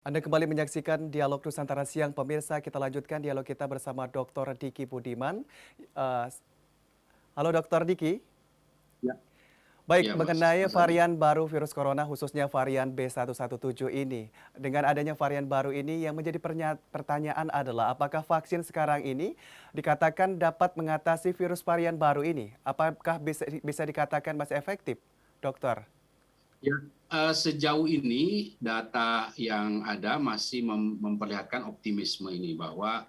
Anda kembali menyaksikan Dialog Nusantara Siang, pemirsa. Kita lanjutkan dialog kita bersama Dr. Diki Budiman. Eh, Halo Dr. Diki. Ya, Baik, iya mengenai Mas Aldi. varian baru virus corona khususnya varian B117 ini. Dengan adanya varian baru ini yang menjadi pertanyaan adalah apakah vaksin sekarang ini dikatakan dapat mengatasi virus varian baru ini? Apakah bisa dikatakan masih efektif, dokter? Ya, sejauh ini data yang ada masih memperlihatkan optimisme ini bahwa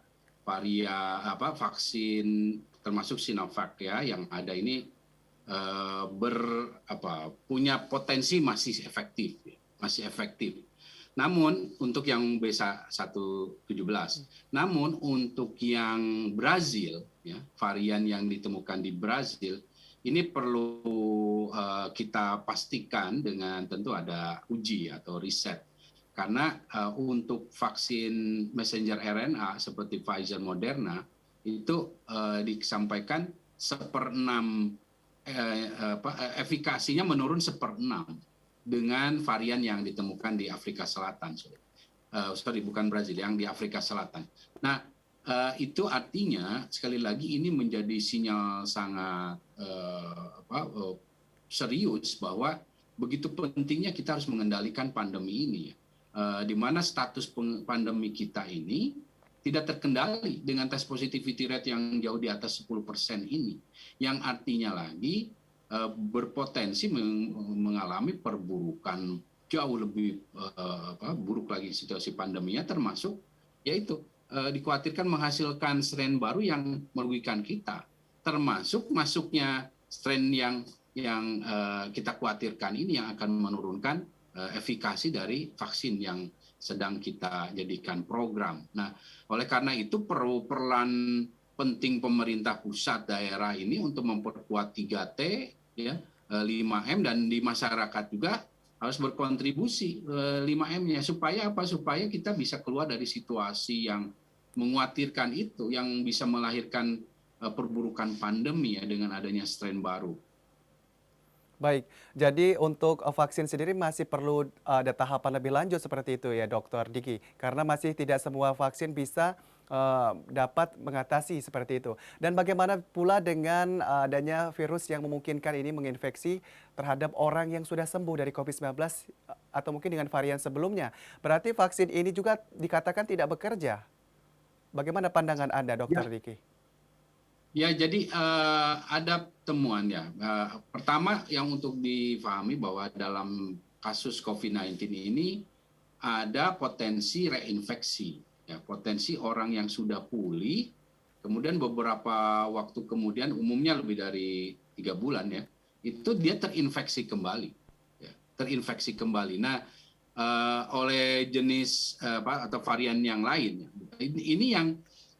vaksin termasuk Sinovac ya yang ada ini punya potensi masih efektif, ya, masih efektif. Namun untuk yang B117, namun untuk yang Brazil, ya, varian yang ditemukan di Brazil, ini perlu kita pastikan dengan tentu ada uji atau riset. Karena untuk vaksin messenger RNA seperti Pfizer Moderna itu disampaikan seperenam efikasinya menurun seperenam dengan varian yang ditemukan di Afrika Selatan. Bukan Brazil, yang di Afrika Selatan. Nah, itu artinya sekali lagi ini menjadi sinyal sangat serius bahwa begitu pentingnya kita harus mengendalikan pandemi ini, ya. Di mana status pandemi kita ini tidak terkendali dengan tes positivity rate yang jauh di atas 10% ini, yang artinya lagi berpotensi mengalami perburukan jauh lebih buruk lagi situasi pandeminya, termasuk yaitu dikhawatirkan menghasilkan strain baru yang merugikan kita, termasuk masuknya strain yang kita khawatirkan ini yang akan menurunkan efikasi dari vaksin yang sedang kita jadikan program. Nah, oleh karena itu perlu peran penting pemerintah pusat daerah ini untuk memperkuat 3T, ya, 5M, dan di masyarakat juga harus berkontribusi 5M-nya supaya apa? Supaya kita bisa keluar dari situasi yang mengkhawatirkan itu, yang bisa melahirkan perburukan pandemi ya dengan adanya strain baru. Baik, jadi untuk vaksin sendiri masih perlu ada tahapan lebih lanjut seperti itu ya, Dokter Diki, karena masih tidak semua vaksin bisa dapat mengatasi seperti itu. Dan bagaimana pula dengan adanya virus yang memungkinkan ini menginfeksi terhadap orang yang sudah sembuh dari COVID-19 atau mungkin dengan varian sebelumnya? Berarti vaksin ini juga dikatakan tidak bekerja. Bagaimana pandangan Anda, Ya, Dokter Diki? ya, jadi ada temuannya. Pertama yang untuk difahami bahwa dalam kasus COVID-19 ini ada potensi reinfeksi, ya, potensi orang yang sudah pulih, kemudian beberapa waktu kemudian, umumnya lebih dari 3 bulan ya, itu dia terinfeksi kembali, ya, terinfeksi kembali. Nah, oleh jenis atau varian yang lain, ini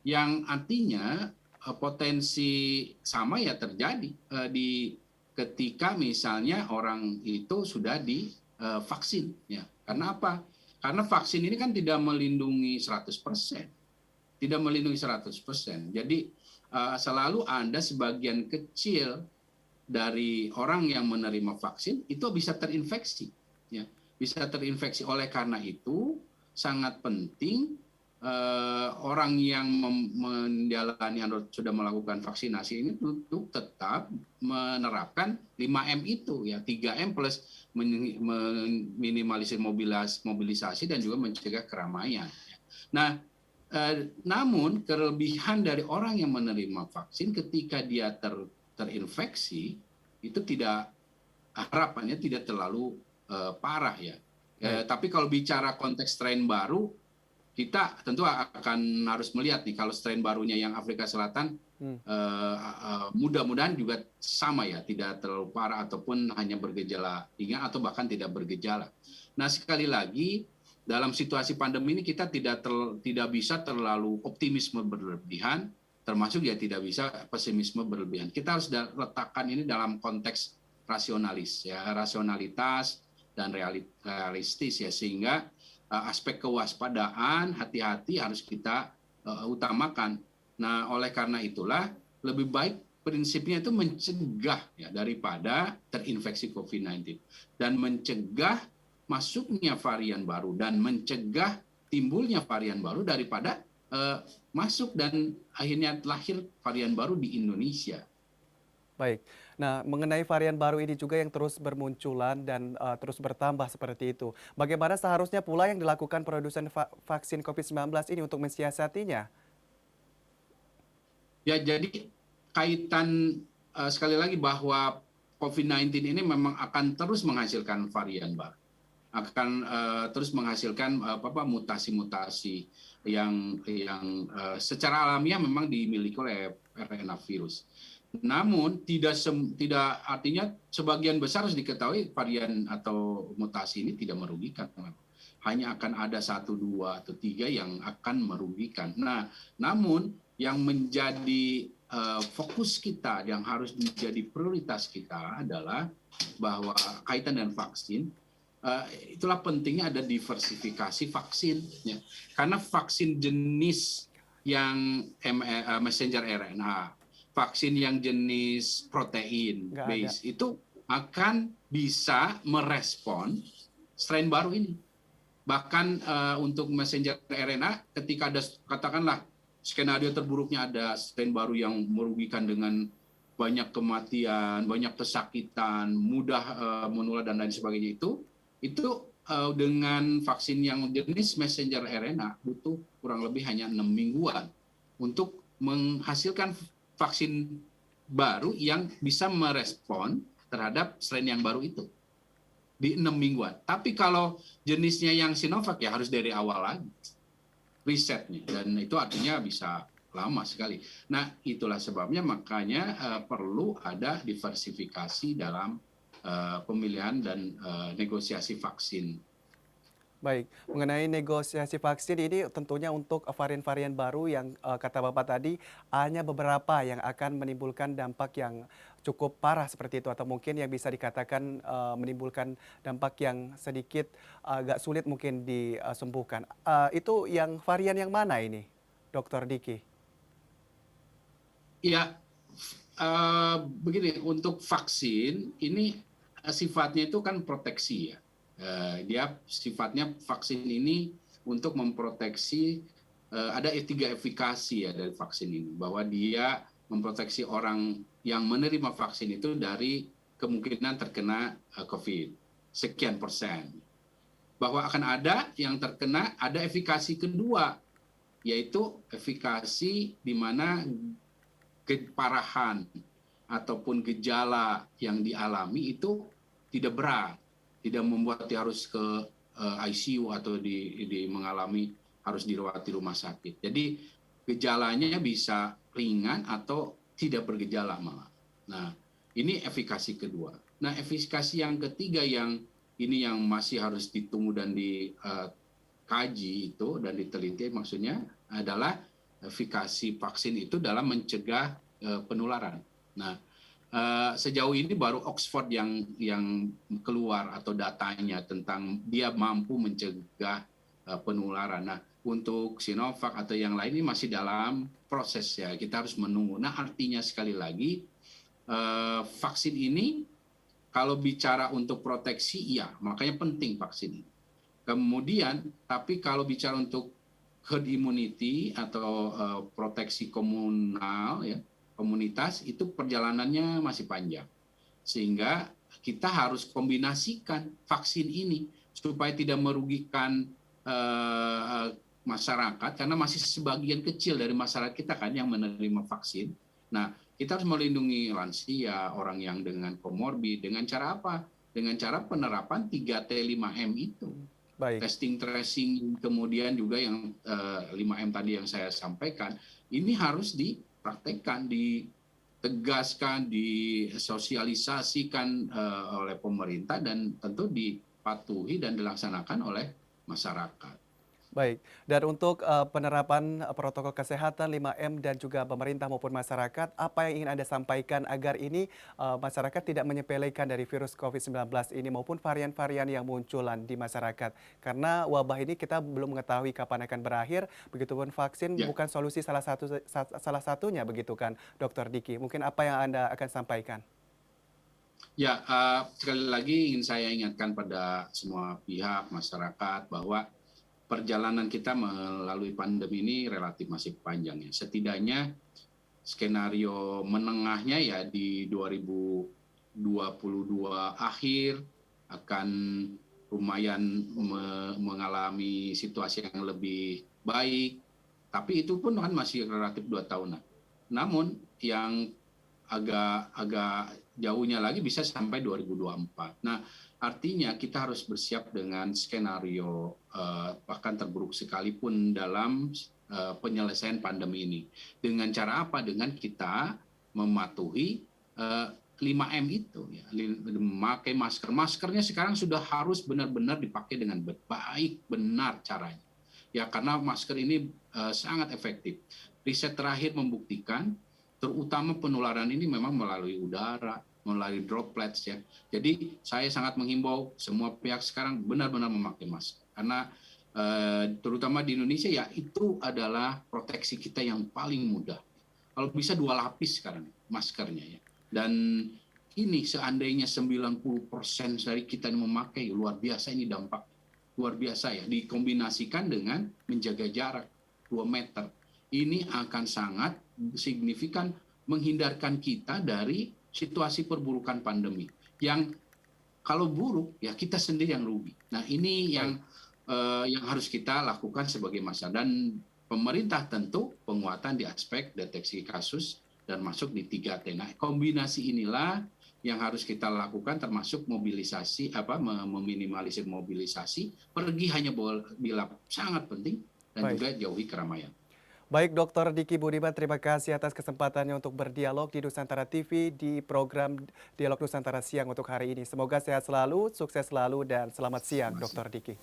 yang artinya potensi sama ya terjadi di ketika misalnya orang itu sudah divaksin, ya. Karena apa? Karena vaksin ini kan tidak melindungi 100%, tidak melindungi 100%. Jadi selalu ada sebagian kecil dari orang yang menerima vaksin itu bisa terinfeksi, ya, bisa terinfeksi. Oleh karena itu sangat penting orang yang menjalani atau sudah melakukan vaksinasi ini untuk tetap menerapkan 5M itu, ya, 3M plus meminimalisir mobilisasi dan juga mencegah keramaian. Nah, namun kelebihan dari orang yang menerima vaksin ketika dia terinfeksi itu tidak, harapannya tidak terlalu parah ya. Baik. Tapi kalau bicara konteks strain baru, kita tentu akan harus melihat nih kalau strain barunya yang Afrika Selatan Hmm. mudah-mudahan juga sama ya, tidak terlalu parah ataupun hanya bergejala ringan atau bahkan tidak bergejala. Nah, sekali lagi dalam situasi pandemi ini kita tidak bisa terlalu optimisme berlebihan, termasuk ya tidak bisa pesimisme berlebihan. Kita harus letakkan ini dalam konteks rasionalis, ya, rasionalitas dan realistis, ya, sehingga aspek kewaspadaan, hati-hati harus kita utamakan. Nah, oleh karena itulah lebih baik prinsipnya itu mencegah, ya, daripada terinfeksi COVID-19, dan mencegah masuknya varian baru dan mencegah timbulnya varian baru daripada masuk dan akhirnya lahir varian baru di Indonesia. Baik. Nah, mengenai varian baru ini juga yang terus bermunculan dan terus bertambah seperti itu. Bagaimana seharusnya pula yang dilakukan produsen vaksin COVID-19 ini untuk mensiasatinya? Ya, jadi kaitan sekali lagi bahwa COVID-19 ini memang akan terus menghasilkan varian baru, akan terus menghasilkan mutasi-mutasi yang secara alamiah memang dimiliki oleh RNA virus. Namun tidak artinya sebagian besar harus diketahui varian atau mutasi ini tidak merugikan. Hanya akan ada 1, 2, atau 3 yang akan merugikan. Nah, namun yang menjadi fokus kita, yang harus menjadi prioritas kita adalah bahwa kaitan dengan vaksin, itulah pentingnya ada diversifikasi vaksin. Ya. Karena vaksin jenis yang messenger RNA, vaksin yang jenis protein Nggak ada. base itu akan bisa merespon strain baru ini. Bahkan untuk messenger RNA, ketika ada katakanlah skenario terburuknya ada strain baru yang merugikan dengan banyak kematian, banyak kesakitan, mudah menular dan lain sebagainya itu dengan vaksin yang jenis messenger RNA butuh kurang lebih hanya 6 mingguan untuk menghasilkan vaksin baru yang bisa merespon terhadap strain yang baru itu di 6 mingguan. Tapi kalau jenisnya yang Sinovac ya harus dari awal lagi risetnya, dan itu artinya bisa lama sekali. Nah, itulah sebabnya makanya perlu ada diversifikasi dalam pemilihan dan negosiasi vaksin. Baik, mengenai negosiasi vaksin ini tentunya untuk varian-varian baru yang kata Bapak tadi hanya beberapa yang akan menimbulkan dampak yang cukup parah seperti itu atau mungkin yang bisa dikatakan menimbulkan dampak yang sedikit agak sulit mungkin disembuhkan. Itu yang varian yang mana ini, Dokter Diki? Ya, begini, untuk vaksin ini sifatnya itu kan proteksi ya. Dia sifatnya vaksin ini untuk memproteksi, ada 3 efikasi ya dari vaksin ini, bahwa dia memproteksi orang yang menerima vaksin itu dari kemungkinan terkena COVID sekian persen. Bahwa akan ada yang terkena, ada efikasi kedua, yaitu efikasi di mana keparahan ataupun gejala yang dialami itu tidak berat, tidak membuat dia harus ke ICU atau mengalami harus dirawat di rumah sakit. Jadi gejalanya bisa ringan atau tidak bergejala malah. Nah, ini efikasi kedua. Nah, efikasi yang ketiga yang ini yang masih harus ditunggu dan dikaji itu dan diteliti maksudnya adalah efikasi vaksin itu dalam mencegah penularan. Nah, sejauh ini baru Oxford yang keluar atau datanya tentang dia mampu mencegah penularan. Nah, untuk Sinovac atau yang lain ini masih dalam proses ya, kita harus menunggu. Nah, artinya sekali lagi vaksin ini kalau bicara untuk proteksi, iya, makanya penting vaksin ini. Kemudian, tapi kalau bicara untuk herd immunity atau proteksi komunal ya, komunitas itu perjalanannya masih panjang. Sehingga kita harus kombinasikan vaksin ini supaya tidak merugikan masyarakat, karena masih sebagian kecil dari masyarakat kita kan yang menerima vaksin. Nah, kita harus melindungi lansia, orang yang dengan komorbid, dengan cara apa? Dengan cara penerapan 3T 5M itu. Baik. Testing, tracing, kemudian juga yang 5M tadi yang saya sampaikan, ini harus dipraktekkan, ditegaskan, disosialisasikan oleh pemerintah dan tentu dipatuhi dan dilaksanakan oleh masyarakat. Baik, dan untuk penerapan protokol kesehatan 5M dan juga pemerintah maupun masyarakat, apa yang ingin Anda sampaikan agar ini masyarakat tidak menyepelekan dari virus COVID-19 ini maupun varian-varian yang munculan di masyarakat. Karena wabah ini kita belum mengetahui kapan akan berakhir, begitupun vaksin Ya. bukan solusi salah satunya begitu kan, Dokter Diki. Mungkin apa yang Anda akan sampaikan? Ya, sekali lagi ingin saya ingatkan pada semua pihak masyarakat bahwa perjalanan kita melalui pandemi ini relatif masih panjang ya. Setidaknya skenario menengahnya ya di 2022 akhir akan lumayan mengalami situasi yang lebih baik, tapi itu pun kan masih relatif 2 tahunan. Namun yang agak jauhnya lagi bisa sampai 2024. Nah, artinya kita harus bersiap dengan skenario bahkan terburuk sekalipun dalam penyelesaian pandemi ini. Dengan cara apa? Dengan kita mematuhi 5M itu, ya, memakai masker. Maskernya sekarang sudah harus benar-benar dipakai dengan baik, benar caranya. Ya, karena masker ini sangat efektif. Riset terakhir membuktikan terutama penularan ini memang melalui udara, melalui droplets ya. Jadi saya sangat menghimbau semua pihak sekarang benar-benar memakai masker karena terutama di Indonesia ya itu adalah proteksi kita yang paling mudah. Kalau bisa 2 lapis sekarang maskernya ya. Dan ini seandainya 90% dari kita yang memakai luar biasa ini dampak luar biasa ya dikombinasikan dengan menjaga jarak 2 meter. Ini akan sangat signifikan menghindarkan kita dari situasi perburukan pandemi. Yang kalau buruk ya kita sendiri yang rugi. Nah ini yang harus kita lakukan sebagai masyarakat dan pemerintah tentu penguatan di aspek deteksi kasus dan masuk di 3T. Nah kombinasi inilah yang harus kita lakukan termasuk mobilisasi meminimalisir mobilisasi pergi hanya bila sangat penting dan Baik. juga jauhi keramaian. Baik, Dr. Diki Budiman, terima kasih atas kesempatannya untuk berdialog di Nusantara TV di program Dialog Nusantara Siang untuk hari ini. Semoga sehat selalu, sukses selalu, dan selamat siang, Terima kasih. Dr. Diki.